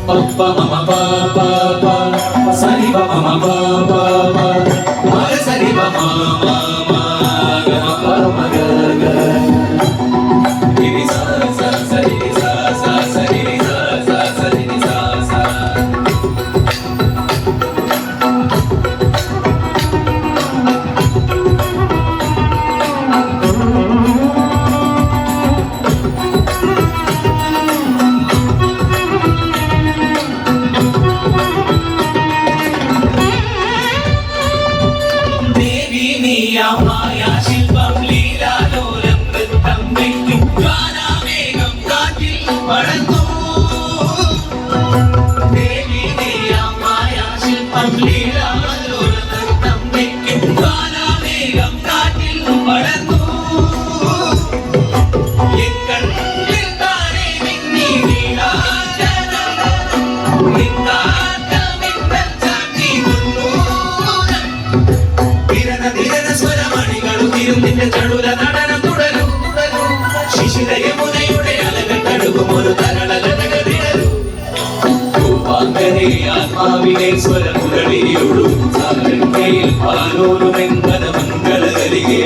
Papa mama papa papa sari papa mama papa mara sari papa mama ga mama ga ga ini sa sa sa ini sa sa sa ini sa sa sa ini sa sa Maya ശില്പം ലീലാലോലം നൃത്തം വയ്ക്കും ഗാനാമേഘം കാറ്റിൽ പടർന്നു ദേവി മായ ശില്പം ലീലാലോലം നൃത്തം വയ്ക്കും ഗാനാമേഘം കാറ്റിൽ പടർന്നു എക്കണ്ണിൽ താനേ മിന്നി നീലാഞ്ജനം നിന്നാട്ടമിന്നൽ ചാട്ടി നിന്റെ ചടുല നടനം തുടരും ശിശിര യമുനയുടെ അലകൾ തഴുകും ഒരു തരളലതകതിരൂ ആത്മാവിനെ സ്വരമുരളിയൊടു സാരംഗയിൽ പാലോരുമെന്തന മംഗള കരികേ